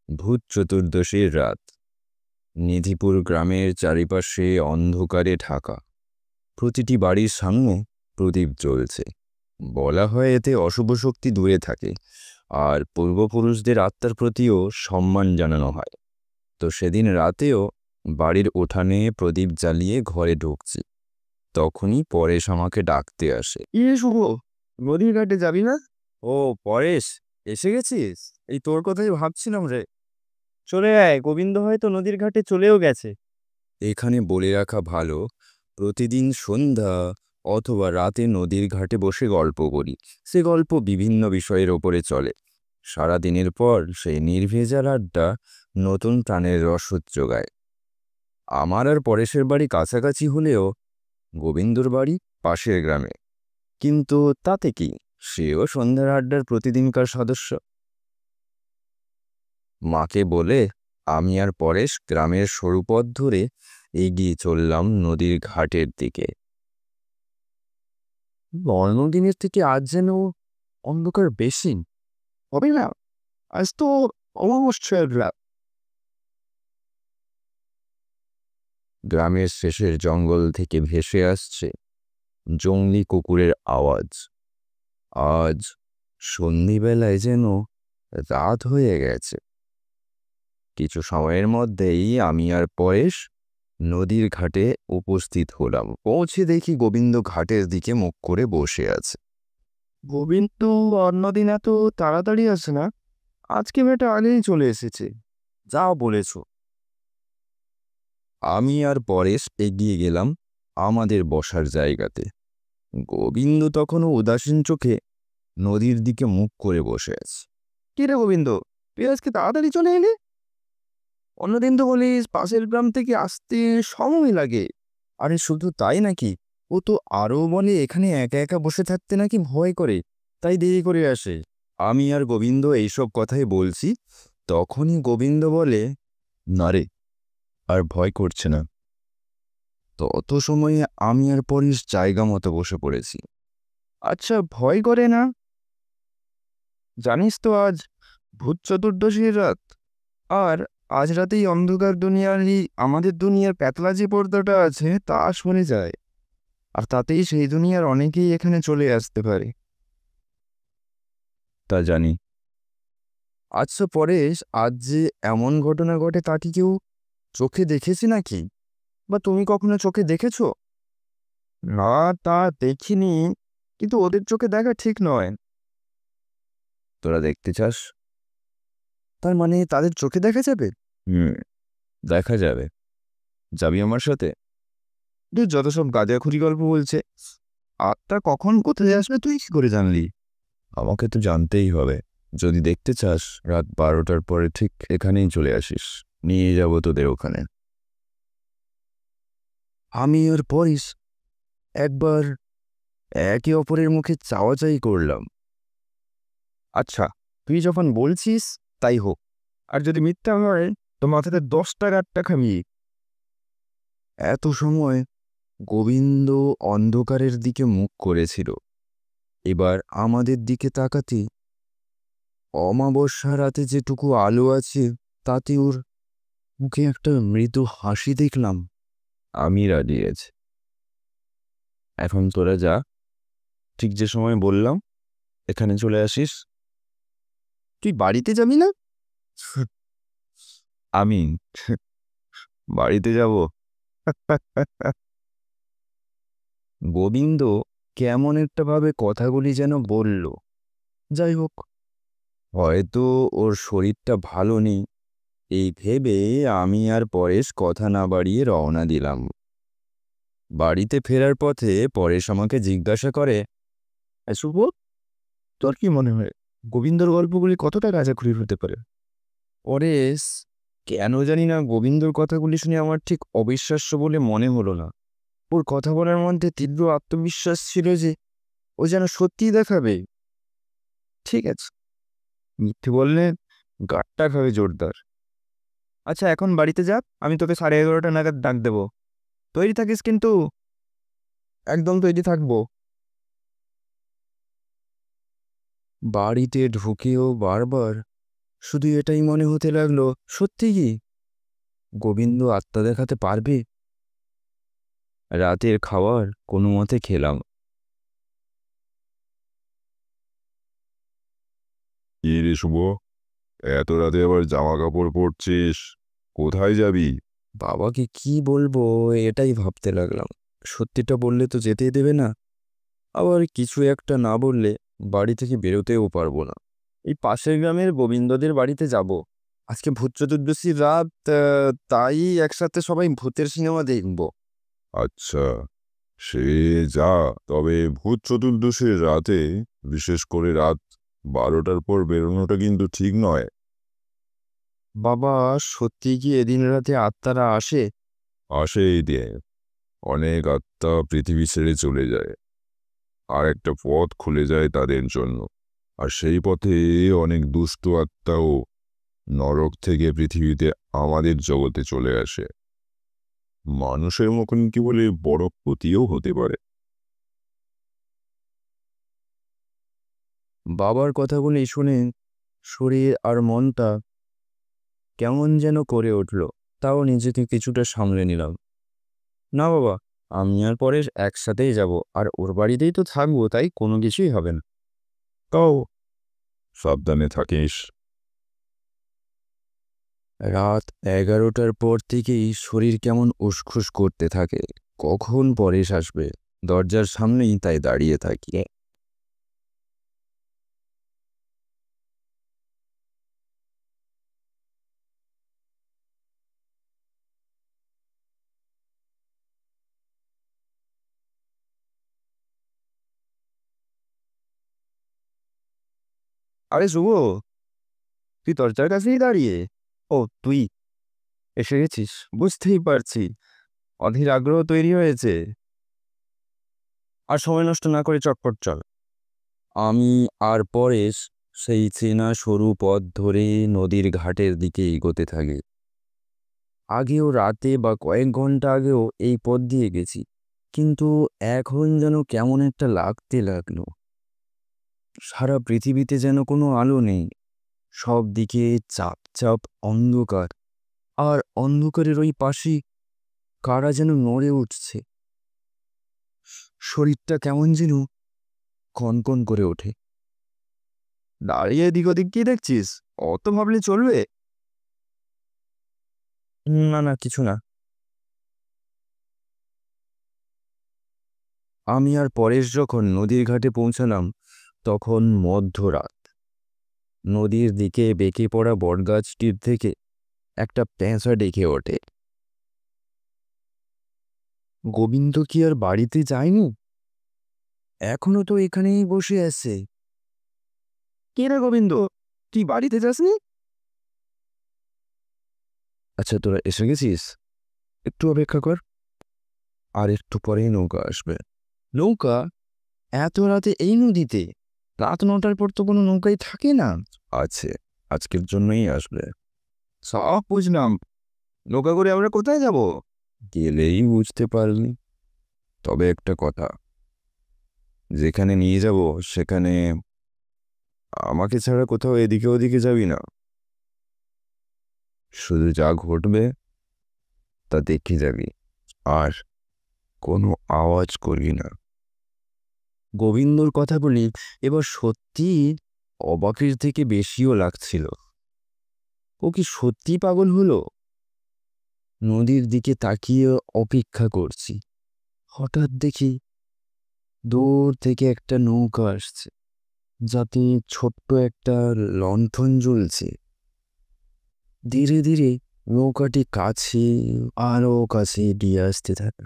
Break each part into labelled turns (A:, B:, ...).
A: ভূত চতুর্দশীর রাত। নিধিপুর গ্রামের চারিপাশে অন্ধকারে ঢাকা। প্রতিটি বাড়ির সামনে প্রদীপ জ্বলছে। বলা হয় এতে অশুভ শক্তি দূরে থাকে, আর পূর্বপুরুষদের আত্মার প্রতিও সম্মান জানানো হয়। তো সেদিন রাতেও বাড়ির উঠানে প্রদীপ জ্বালিয়ে ঘরে ঢুকছি, তখনই পরেশ আমাকে ডাকতে আসে।
B: শুভ, নদীর ঘাটে যাবি না?
A: ও পরেশ, এসে গেছিস? এই তোর কথাই ভাবছিলাম রে।
B: চলে আয়, গোবিন্দ হয়তো নদীর ঘাটে চলেও গেছে।
A: এখানে বলে রাখা ভালো, প্রতিদিন সন্ধ্যা অথবা রাতে নদীর ঘাটে বসে গল্প করি। সে গল্প বিভিন্ন বিষয়ের ওপরে চলে। সারা দিনের পর সেই নির্ভেজাল আড্ডা নতুন প্রাণের রসদ যোগায়। আমার আর পরেশের বাড়ি কাছাকাছি হলেও গোবিন্দর বাড়ি পাশের গ্রামে। কিন্তু তাতে কি, সেও সন্ধ্যার আড্ডার প্রতিদিনকার সদস্য। মাকে বলে আমি আর পরেশ গ্রামের সরু পথ ধরে এগিয়ে চললাম নদীর ঘাটের দিকে।
B: অন্যদিনের থেকে আজ যেন অন্ধকার বেশি হবে না? আজ তো অমাবস্যার রাত।
A: গ্রামের শেষের জঙ্গল থেকে ভেসে আসছে জংলি কুকুরের আওয়াজ। আজ সন্ধিবেলায় যেন রাত হয়ে গেছে। কিছু সময়ের মধ্যেই আমি আর পরেশ নদীর ঘাটে উপস্থিত হলাম। পৌঁছে দেখি গোবিন্দ ঘাটের দিকে মুখ করে বসে আছে।
B: গোবিন্দ অন্যদিন এত তাড়াতাড়ি আসে না, আজকে মেয়েটা আগেই চলে এসেছে।
A: যা বলেছ। আমি আর পরেশ এগিয়ে গেলাম আমাদের বসার জায়গাতে। গোবিন্দ তখনও উদাসীন চোখে নদীর দিকে মুখ করে বসে আছে।
B: কি রে গোবিন্দ, তুই আজকে তাড়াতাড়ি চলে এলি? অন্যদিন তো বলিস পাশের গ্রাম থেকে আসতে সময় লাগে।
A: আরে শুধু তাই নাকি, ও তো আরও বলে এখানে একা একা বসে থাকতে নাকি ভয় করে, তাই দেরি করে আসে। আমি আর গোবিন্দ এইসব কথাই বলছি, তখনই গোবিন্দ বলে, না রে, আর ভয় করছে না। তত সময়ে আমি আর পরেশ জায়গা মতো বসে পড়েছি।
B: আচ্ছা, ভয় করে না? জানিস তো আজ ভূত চতুর্দশীর রাত। আর আজ রাতেই অন্ধকার দুনিয়ারই আমাদের দুনিয়ার প্যাতলা যে পর্দাটা আছে তা সরে যায়, আর তাতেই সেই দুনিয়ার অনেকেই এখানে চলে আসতে পারে।
A: তা জানি। আচ্ছা পরেশ, আজ যে এমন ঘটনা ঘটে তা কি কেউ চোখে দেখেছি নাকি, বা তুমি কখনো চোখে দেখেছো?
B: না, তা দেখিনি, কিন্তু ওদের চোখে দেখা ঠিক নয়।
A: তোরা দেখতে চাস? তার মানে তাদের চোখে দেখা যাবে? হুম, দেখা যাবে। যাবি আমার সাথে?
B: তুই যত সব গাঁজাখুরি গল্প বলছে। আত্মা কখন কোথায় আসবে তুই কি করে জানলি?
A: আমাকে তো জানতেই হবে। যদি দেখতে চাস, রাত 12টার পরে ঠিক এখানেই চলে আসিস, নিয়ে যাব তোদের ওখানে। আমি আর পরিস একবার একে অপরের মুখে চাওয়াচাই করলাম।
B: আচ্ছা, তুই যখন বলছিস তাই হোক, আর যদি মিথ্যা হয় তো মাথাতে 10টা গাঁটটা খাবি।
A: এত সময় গোবিন্দ অন্ধকারের দিকে মুখ করেছিল। এবার আমাদের দিকে তাকাতে অমাবস্যা রাতে যেটুকু আলো আছে তাতে ওর মুখে একটা মৃদু হাসি দেখলাম। আমি রাজি আছি। এখন তোরা যা, ঠিক যে সময় বললাম এখানে চলে আসিস।
B: তুই বাড়িতে যাবি না?
A: আমি বাড়িতে যাব? গোবিন্দ কেমন একটা ভাবে কথাগুলি যেন বলল। যাই হোক, হয়তো ওর শরীরটা ভালো নেই, এই ভেবে আমি আর পরেশ কথা না বাড়িয়ে রওনা দিলাম। বাড়িতে ফেরার পথে পরেশ আমাকে জিজ্ঞাসা করে,
B: শুভ, তোর কি মনে হয় গোবিন্দর গল্পগুলি কতটা গাঁজাখুরি হতে পারে?
A: পরেশ, কেন জানি না গোবিন্দর কথাগুলি শুনে আমার ঠিক অবিশ্বাস্য বলে মনে হলো না। ওর কথা বলার মধ্যে তীব্র আত্মবিশ্বাস ছিল যে ও যেন সত্যিই দেখাবে। ঠিক আছে, মিথ্যে বললে গাঁটটা খাবে জোরদার।
B: আচ্ছা, এখন বাড়িতে যা, আমি তোকে 11:30 নাগাদ ডাক দেবো। তৈরি থাকিস কিন্তু।
A: একদম তৈরি থাকবো। বাড়িতে ঢুকেও বারবার শুধু এটাই মনে হতে লাগলো, সত্যি কি গোবিন্দ আত্মা দেখাতে পারবে? রাতের খাবার কোনো মতে খেলাম।
C: কি রে শুভ, এত রাতে আবার জামা কাপড় পরছিস? কোথায় যাবি?
A: বাবাকে কি বলবো এটাই ভাবতে লাগলাম। সত্যিটা বললে তো যেতেই দেবে না, আবার কিছু একটা না বললে বাড়ি থেকে বেরোতেও পারবো না। এই পাশের গ্রামের গোবিন্দদের বাড়িতে যাব। আজকে ভূত চতুর্দশীর রাত, তাই একসাথে সবাই ভূতের সিনেমা দেখব।
C: আচ্ছা, সে যা। তবে ভূত চতুর্দশীর রাতে, বিশেষ করে রাত 12টার পর বেরোনোটা কিন্তু ঠিক নয়।
A: বাবা, সত্যি কি এদিন রাতে আত্মারা আসে?
C: আসে এই দিয়ে অনেক আত্মা পৃথিবী ছেড়ে চলে যায়, আর একটা পথ খুলে যায় তাদের জন্য। আর সেই পথে অনেক দুষ্ট আত্মাও নরক থেকে পৃথিবীতে আমাদের জগতে চলে আসে। মানুষের মতন কি বলে বড় ক্ষতিও হতে পারে।
A: বাবার কথাগুলি শুনে শরীর আর মনটা কেমন যেন করে উঠল। তাও নিজেকে কিছুটা সামলে নিলাম। না বাবা, আমি আর পরে একসাথেই যাব, আর ওর বাড়িতেই তো থাকবো, তাই কোনো কিছুই হবে না।
C: তাও সাবধানে থাকিস।
A: রাত 11টার পর থেকেই শরীর কেমন উসখুস করতে থাকে। কখন পরেশ আসবে দরজার সামনেই তাই দাঁড়িয়ে থাকি। আরে শুভ, তুই দরজার কাছেই দাঁড়িয়ে? ও তুই এসে গেছিস, বুঝতেই পারছি। অধীর আগ্রহ তৈরি হয়েছে। আর সময় নষ্ট না করে চটপট চল। আমি আর পরেশ সেই চেনা সরু পথ ধরে নদীর ঘাটের দিকে এগোতে থাকি। আগেও রাতে বা কয়েক ঘন্টা আগেও এই পথ দিয়ে গেছি, কিন্তু এখন যেন কেমন একটা লাগতে লাগলো। সারা পৃথিবীতে যেন কোনো আলো নেই, সব দিকে চাপ চাপ অন্ধকার। আর অন্ধকারের ওই পাশে কারা যেন নড়ে উঠছে। শরীরটা কেমন যেন কনকন করে ওঠে। দাঁড়িয়ে এদিক ওদিক কি দেখছিস? অত ভাবলে চলবে? না না, কিছু না। আমি আর পরেশ যখন নদীর ঘাটে পৌঁছালাম তখন মধ্যরাত। নদীর দিকে বেঁকে পড়া বটগাছটির থেকে একটা পেঁচা ডেকে ওঠে। গোবিন্দ কি আর বাড়িতে যায়নি? এখনো তো এখানেই বসে আছে। কে রে গোবিন্দ, তুই বাড়িতে যাসনি? আচ্ছা, তোরা এসে গেছিস, একটু অপেক্ষা কর, আর একটু পরেই নৌকা আসবে। নৌকা? এত রাতে এই নদীতে? রাত 9টার পর তো কোনো নৌকাই থাকে না। আছে, আজকের জন্যই আসবে। সব বুঝলাম, নৌকা করে আমরা কোথায় যাব? গেলেই বুঝতে পারলি। তবে একটা কথা, যেখানে নিয়ে যাব সেখানে আমাকে ছাড়া কোথাও এদিকে ওদিকে যাবি না। শুধু যা ঘটবে তা দেখে যাবি, আর কোনো আওয়াজ করবি না। গোবিন্দর কথা বলি এবার সত্যি অবাকের থেকে বেশিও লাগছিল। ও কি সত্যি পাগল হলো? নদীর দিকে তাকিয়ে অপেক্ষা করছি। হঠাৎ দেখি দূর থেকে একটা নৌকা আসছে, যাতে ছোট্ট একটা লণ্ঠন জ্বলছে। ধীরে ধীরে নৌকাটি কাছে, আরো কাছে এগিয়ে আসতে থাকে।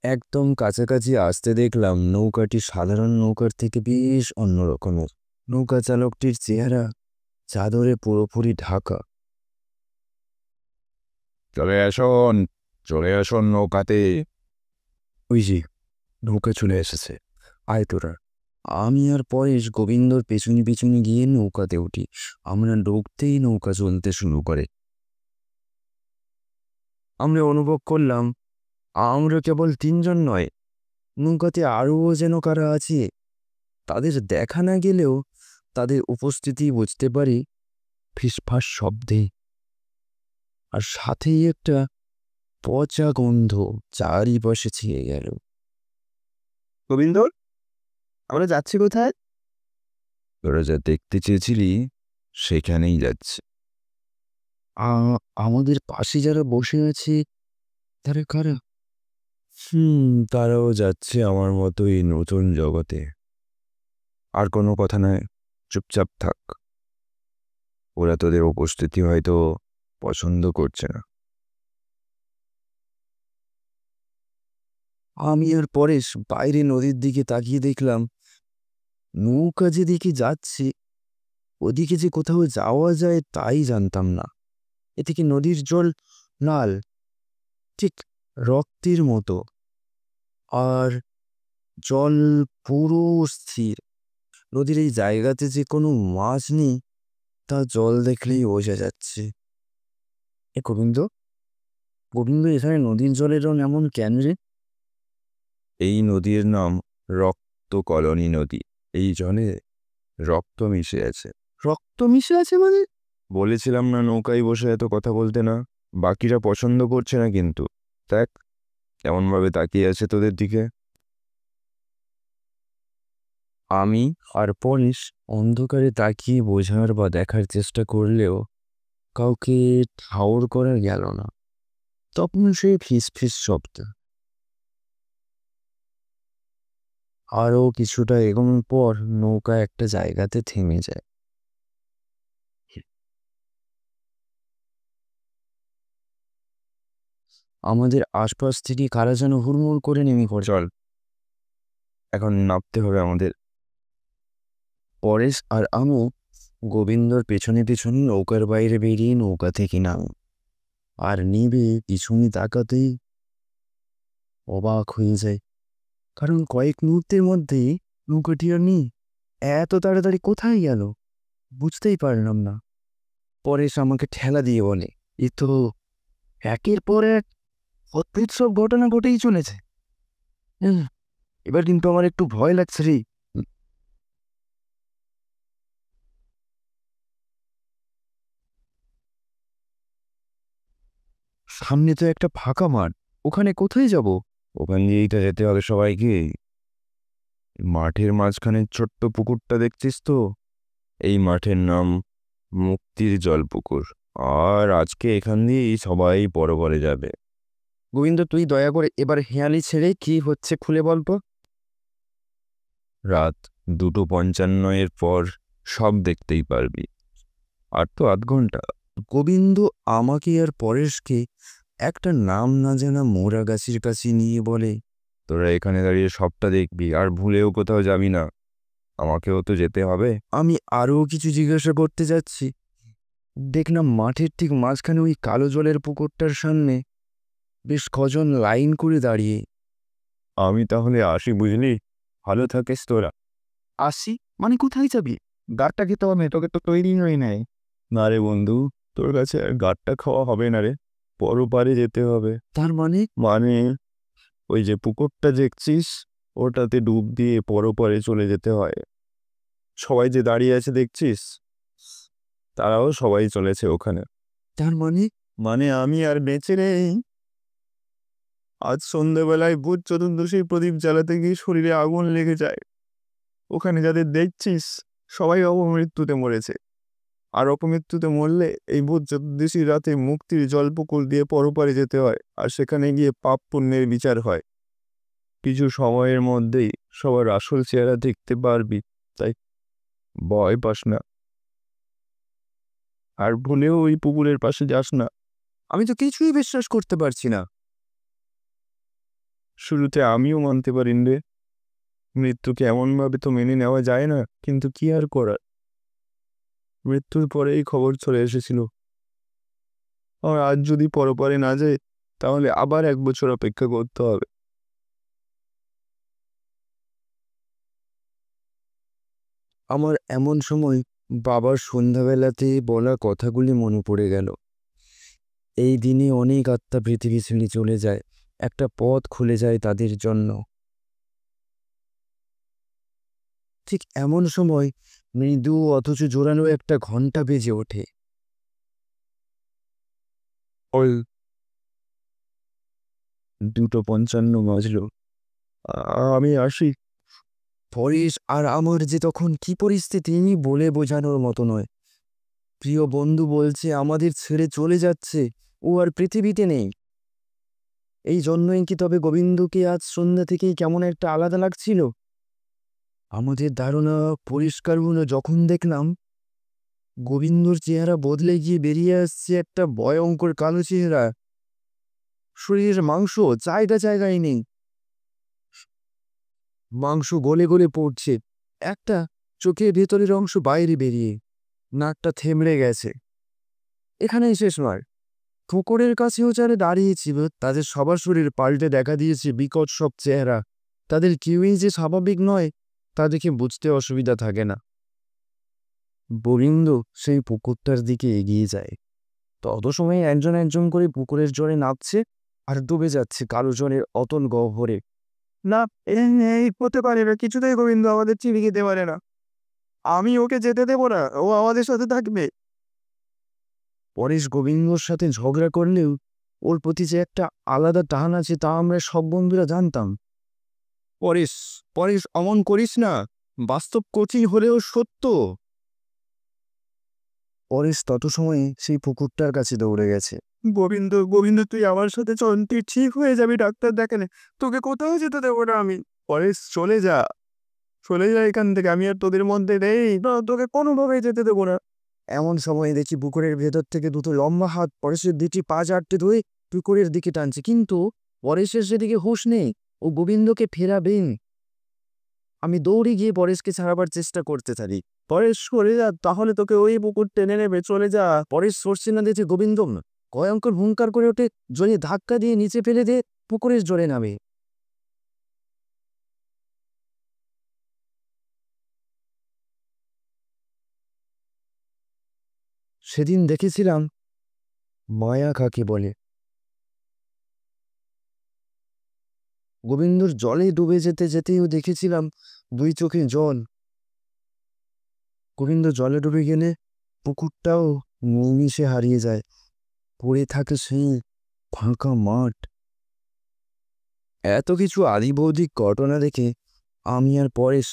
A: একদম কাছাকাছি আসতে দেখলাম নৌকাটি সাধারণ নৌকার থেকে বেশ অন্যরকমের। নৌকা চালকটির চেহারা চাদরে পুরোপুরি ঢাকা।
C: চলে আসুন নৌকাতে।
A: ওই যে নৌকা চলে এসেছে, আয় তোরা। আমি আর পরেশ গোবিন্দর পেছনে পেছনে গিয়ে নৌকাতে উঠি। আমরা ঢুকতেই নৌকা চলতে শুরু করে। আমরা অনুভব করলাম আমরা কেবল 3জন নয়, নৌকাতে আরও যেন কারা আছে। তাদের দেখা না গেলেও তাদের উপস্থিতি বুঝতে পারি। ফিসফাস শব্দে, আর সাথেই একটা পচা গন্ধ চারিপাশে ছেয়ে গেল।
B: গোবিন্দ, আমরা যাচ্ছি কোথায়?
A: তোরা যা দেখতে চেয়েছিলি সেখানেই যাচ্ছে। আমাদের পাশে যারা বসে আছে তারা কারা? তারাও যাচ্ছে আমার মতো এই নতুন জগতে। আর কোনো কথা নয়, চুপচাপ থাক। ওরা তোদের উপস্থিতি হয়তো পছন্দ করছে না। আমি আর পরেশ বাইরে নদীর দিকে তাকিয়ে দেখলাম, নৌকা যেদিকে যাচ্ছে ওদিকে যে কোথাও যাওয়া যায় তাই জানতাম না। এদিকে নদীর জল লাল, ঠিক রক্তের মতো, আর জল পুরো স্থির। নদীর এই জায়গাতে যে কোনো মাছ নেই তা জল দেখলেই বোঝা যাচ্ছে। গোবিন্দ, গোবিন্দ, এখানে নদীর জলের রং এমন কেন রে? এই নদীর নাম রক্ত কলোনি নদী। এই জলে রক্ত মিশে আছে। রক্ত মিশে আছে মানে? বলেছিলাম না নৌকায় বসে এত কথা বলতে না। বাকিরা পছন্দ করছে না কিন্তু। দেখ কেমনভাবে তাকিয়ে আছে তোদের দিকে। আমি আর পরেশ অন্ধকারে তাকিয়ে বোঝার বা দেখার চেষ্টা করলেও কাউকে ঠাউর করা গেল না। তখন সেই ফিস শব্দ। আরও কিছুটা এগোনোর পর নৌকা একটা জায়গাতে থেমে যায়। আমাদের আশপাশ থেকে কারা যেন হুড়মুড় করে নেমে পড়ে। চল, এখন নামতে হবে আমাদের। পরেশ আর আমু গোবিন্দর পেছনে পেছনে নৌকার বাইরে বেরিয়ে নৌকা থেকে নাম, আর নিবে পিছনে তাকাতেই অবাক হয়ে যায়, কারণ কয়েক মুহূর্তের মধ্যেই নৌকাটি আর নেই। এত তাড়াতাড়ি কোথায় গেল বুঝতেই পারলাম না। পরেশ আমাকে ঠেলা দিয়ে বলে, এ তো একের পর এক অদ্ভুত সব ঘটনা ঘটেই চলেছে। এবার কিন্তু আমার একটু ভয় লাগছে রে। সামনে তো একটা ফাঁকা মাঠ, ওখানে কোথায় যাব? ওখান দিয়েই তো যেতে হবে সবাইকে। মাঠের মাঝখানে ছোট্ট পুকুরটা দেখছিস তো, এই মাঠের নাম মুক্তির জল পুকুর। আর আজকে এখান দিয়েই সবাই পরবরে যাবে। গোবিন্দ, তুই দয়া করে এবার হেয়ালি ছেড়ে কি হচ্ছে খুলে বল তো। রাত 2:55 পর সব দেখতেই পারবি। আর তো আধ ঘন্টা। গোবিন্দ আমাকে আর পরেশকে একটা নাম না জানা মোরা গাছের কাছে নিয়ে বলে, তোরা এখানে দাঁড়িয়ে সবটা দেখবি আর ভুলেও কোথাও যাবি না, আমাকেও তো যেতে হবে। আমি আরও কিছু জিজ্ঞাসা করতে যাচ্ছি, দেখলাম মাঠের ঠিক মাঝখানে ওই কালো জলের পুকুরটার সামনে বেশ কজন লাইন করে দাঁড়িয়ে। আমি তাহলে আসি বুঝলি, ভালো থাকিস তোরা।
B: আসি মানে কোথায় যাবি? গাড়টা খেতে হবে, তোকে তো তৈরি হয়ে নেয়।
A: না রে বন্ধু, তোর কাছে আর গাঁটটা খাওয়া হবে না রে, পরপারে যেতে হবে। তার মানে? মানে ওই যে পুকুরটা দেখছিস ওটাতে ডুব দিয়ে পরপারে চলে যেতে হয়। সবাই যে দাঁড়িয়ে আছে দেখছিস, তারাও সবাই চলেছে ওখানে। তার মানে? মানে আমি আর বেঁচে নেই। আজ সন্ধ্যেবেলায় ভূত চতুর্দশীর প্রদীপ জ্বালাতে গিয়ে শরীরে আগুন লেগে যায়। ওখানে যাদের দেখছিস সবাই অপমৃত্যুতে মরেছে। আর অপমৃত্যুতে মরলে এই ভূত চতুর্দশীর রাতে মুক্তির জলপুকুর দিয়ে পরপারে যেতে হয়, আর সেখানে গিয়ে পাপ পুণ্যের বিচার হয়। কিছু সময়ের মধ্যেই সবার আসল চেহারা দেখতে পারবি, তাই ভয় পাস না। আর ভুলেও ওই পুকুরের পাশে যাস না। আমি তো কিছুই বিশ্বাস করতে পারছি না। শুরুতে আমিও মানতে পারিনি রে, মৃত্যুকে এমনভাবে তো মেনে নেওয়া যায় না, কিন্তু কি আর করার। মৃত্যুর পরেই খবর চলে এসেছিল। আর আজ যদি পরপারে না যায় তাহলে আবার 1 বছর অপেক্ষা করতে হবে। আমার এমন সময় বাবার সন্ধ্যাবেলাতে বলা কথাগুলি মনে পড়ে গেল। এই দিনে অনেক আত্মা পৃথিবী ছেড়ে চলে যায়, একটা পথ খুলে যায় তাদের জন্য। ঠিক এমন সময় মৃদু অথচ জোরালো একটা ঘণ্টা বেজে ওঠে।
B: ওই 2:55 বাজলো। আমি আসি।
A: পরেশ আর আমার যে তখন কি পরিস্থিতি বলে বোঝানোর মতো নয়। প্রিয় বন্ধু বলছে আমাদের ছেড়ে চলে যাচ্ছে, ও আর পৃথিবীতে নেই। এই জন্যই কি তবে গোবিন্দকে আজ সন্ধ্যা থেকেই কেমন একটা আলাদা লাগছিল? আমাদের ধারণা পরিষ্কার হলো যখন দেখলাম গোবিন্দর চেহারা বদলে গিয়ে বেরিয়ে আসছে একটা ভয়ঙ্কর কালো চেহারা। শরীরের মাংস জায়গায় নেই, মাংস গলে গলে পড়ছে, একটা চোখের ভেতরের অংশ বাইরে বেরিয়ে, নাকটা থেমড়ে গেছে। এখানেই শেষ নয়, ঠোকরের কাছেও যারা দাঁড়িয়েছিল তাদের সবার শরীর পাল্টে দেখা দিয়েছে বিকট সব চেহারা। তাদের কেউই যে স্বাভাবিক নয় তা দেখে বুঝতে অসুবিধা থাকে না। গোবিন্দ সেই পুকুরটার দিকে এগিয়ে যায়। তত সময় একজন একজন করে পুকুরের জলে নামছে আর ডুবে যাচ্ছে কালো জলের অতল গহ্বরে।
B: না, এই হতে পারে না, কিছুতেই গোবিন্দ আমাদের ছেড়ে যেতে পারে না। আমি ওকে যেতে দেবো না, ও আমাদের সাথে থাকবে।
A: পরেশ গোবিন্দর সাথে ঝগড়া করলেও ওর প্রতি যে একটা আলাদা টান আছে তা আমরা সব বন্ধুরা জানতাম।
B: পরেশ, পরেশ, অমন করিস না, বাস্তব কঠিন হলেও সত্য।
A: পরেশ তত সময়ে সেই পুকুরটার কাছে দৌড়ে গেছে।
B: গোবিন্দ, গোবিন্দ, তুই আমার সাথে চল, তুই ঠিক হয়ে যাবি, ডাক্তার দেখালে। তোকে কোথাও যেতে দেবো না আমি। পরেশ, চলে যা, চলে যা এখান থেকে, আমি আর তোদের মধ্যে নেই, না তোকে কোনোভাবেই যেতে দেবো না।
A: এমন সময় দেখি পুকুরের ভেতর থেকে দুটো লম্বা হাত পরেশের দুটি পা চারটে ধরে পুকুরের দিকে টানছে, কিন্তু পরেশের সেদিকে হুঁশ নেই, ও গোবিন্দকে ফেরাবেন। আমি দৌড়ে গিয়ে পরেশকে ছাড়াবার চেষ্টা করতে থাকি।
B: পরেশ, সরে যা, তাহলে তোকে ওই পুকুর টেনে নেবে, চলে যা।
A: পরেশ সরছে না দেখে গোবিন্দ ভয়ঙ্কর হুঙ্কার করে ওঠে, জলে ধাক্কা দিয়ে নিচে ফেলে দিয়ে পুকুরের জলে নামে। সেদিন দেখেছিলাম মায়া কাকে বলে। গোবিন্দর জলে ডুবে যেতে যেতেও দেখেছিলাম দুই চোখে জল। গোবিন্দ জলে ডুবে গেলে পুকুরটাও নিমিষে হারিয়ে যায়, পড়ে থাকে সেই ফাঁকা মাঠ। এত কিছু আদিবৌদিক ঘটনা দেখে আমি আর পরেশ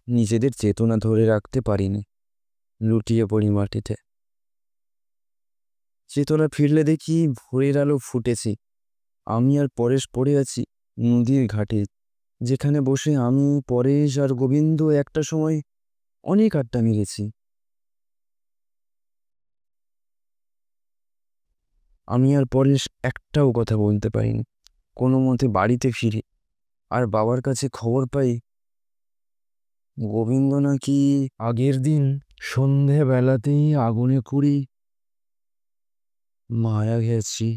A: নিজেদের চেতনা ধরে রাখতে পারিনি, লুটিয়ে পড়ি মাটিতে। চেতনা ফিরলে দেখি ভোরের আলো ফুটেছে। আমি আর পরেশ পড়ে আছি নদীর ঘাটে, যেখানে বসে আমি, পরেশ আর গোবিন্দ একটা সময় অনেক আড্ডা মেরেছি। আমি আর পরেশ একটাও কথা বলতে পারিনি। কোনো মতে বাড়িতে ফিরে আর বাবার কাছে খবর পাই গোবিন্দ নাকি আগের দিন সন্ধেবেলাতেই আগুনে পুড়ে মারা গেছি।